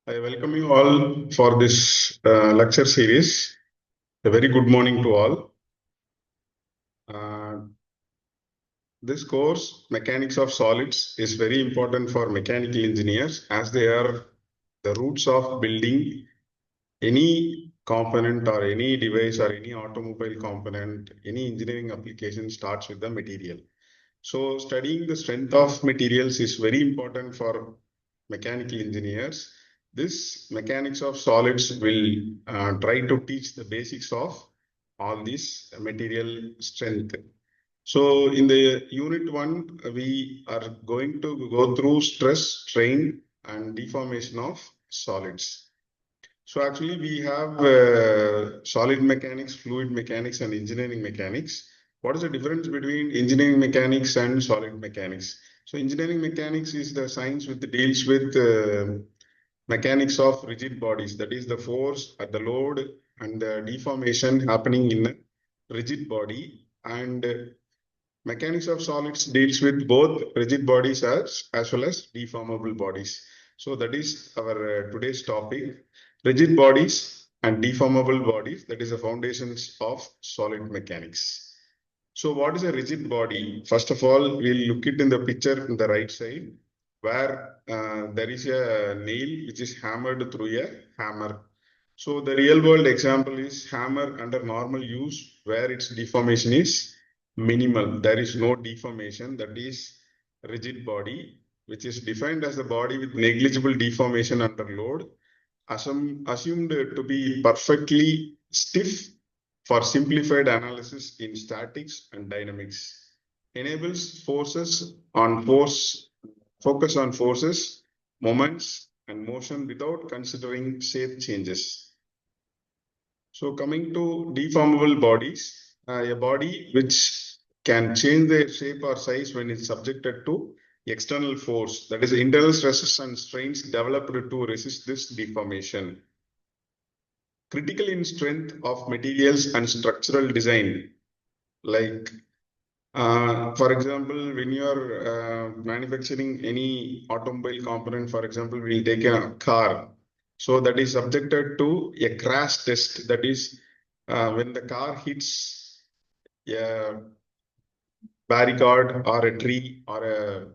I welcome you all for this lecture series. A very good morning to all. Uh, this course, Mechanics of Solids, is very important for mechanical engineers as they are the roots of building any component or any device or any automobile component. Any engineering application starts with the material. So studying the strength of materials is very important for mechanical engineers. This mechanics of solids will try to teach the basics of all this material strength. So in the unit 1, we are going to go through stress, strain and deformation of solids. So actually we have solid mechanics, fluid mechanics and engineering mechanics. What is the difference between engineering mechanics and solid mechanics? So engineering mechanics is the science which deals with mechanics of rigid bodies, that is the force at the load and the deformation happening in a rigid body. And mechanics of solids deals with both rigid bodies as well as deformable bodies. So that is our today's topic, rigid bodies and deformable bodies. That is the foundations of solid mechanics. So what is a rigid body? First of all, we'll look it in the picture in the right side where there is a nail which is hammered through a hammer. So the real world example is hammer under normal use where its deformation is minimal. There is no deformation, that is rigid body, which is defined as the body with negligible deformation under load, assumed to be perfectly stiff for simplified analysis in statics and dynamics, enables focus on forces, moments, and motion without considering shape changes. So coming to deformable bodies, a body which can change their shape or size when it's subjected to external force, that is internal stresses and strains developed to resist this deformation. Critical in strength of materials and structural design, like for example, when you are manufacturing any automobile component, for example, we'll take a car. So that is subjected to a crash test. That is, when the car hits a barricade or a tree or a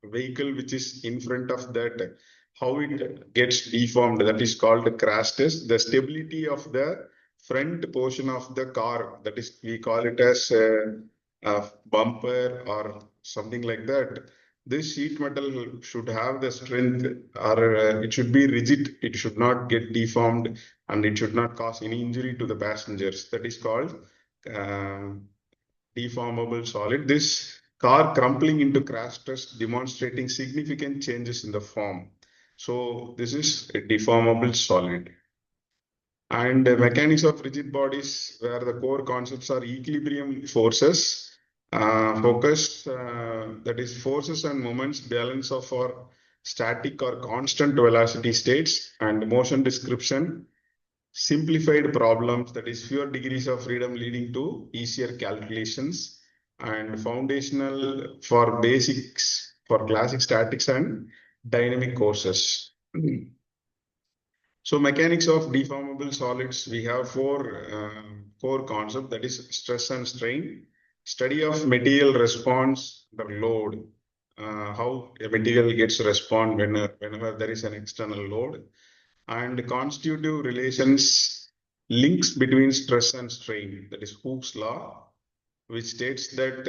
vehicle which is in front of that, how it gets deformed. That is called a crash test. The stability of the front portion of the car, that is, we call it as a bumper or something like that. This sheet metal should have the strength, or it should be rigid. It should not get deformed, and it should not cause any injury to the passengers. That is called deformable solid. This car crumpling into crash test demonstrating significant changes in the form. So this is a deformable solid. And mechanics of rigid bodies, where the core concepts are equilibrium forces, focus, that is forces and moments, balance of our static or constant velocity states, and motion description, simplified problems, that is fewer degrees of freedom leading to easier calculations, and foundational for basics for classic statics and dynamic courses. So mechanics of deformable solids, we have four core concepts, that is stress and strain, study of material response under load, how a material gets respond whenever there is an external load, and constitutive relations, links between stress and strain, that is Hooke's law, which states that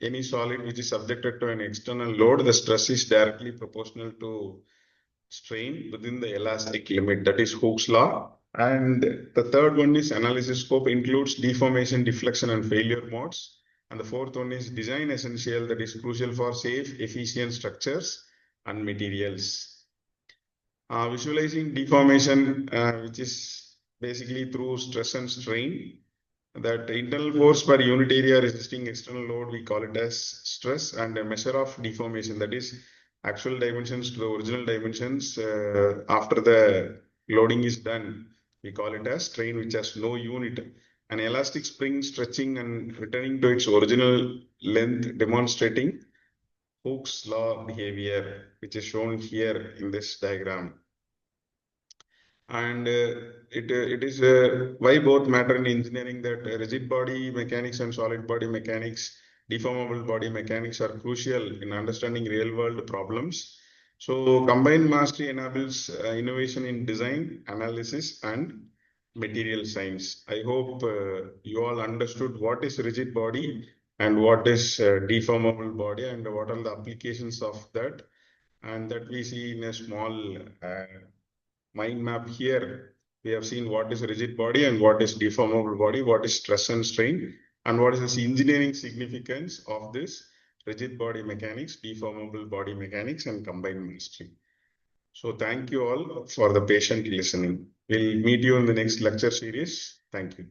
any solid which is subjected to an external load, the stress is directly proportional to strain within the elastic limit, that is Hooke's law. And the third one is analysis scope, includes deformation, deflection and failure modes. And the fourth one is design essential, that is crucial for safe, efficient structures and materials. Visualizing deformation, which is basically through stress and strain, that internal force per unit area resisting external load, we call it as stress, and a measure of deformation, that is actual dimensions to the original dimensions after the loading is done, we call it as strain, which has no unit. An elastic spring stretching and returning to its original length, demonstrating Hooke's law behavior, which is shown here in this diagram. And it is why both matter in engineering, that rigid body mechanics and solid body mechanics, deformable body mechanics are crucial in understanding real world problems. So combined mastery enables innovation in design, analysis, and material science. I hope you all understood what is rigid body and what is deformable body and what are the applications of that, and that we see in a small mind map here. We have seen what is rigid body and what is deformable body, what is stress and strain, and what is the engineering significance of this rigid body mechanics, deformable body mechanics, and combined mastery. So thank you all for the patient listening. We'll meet you in the next lecture series. Thank you.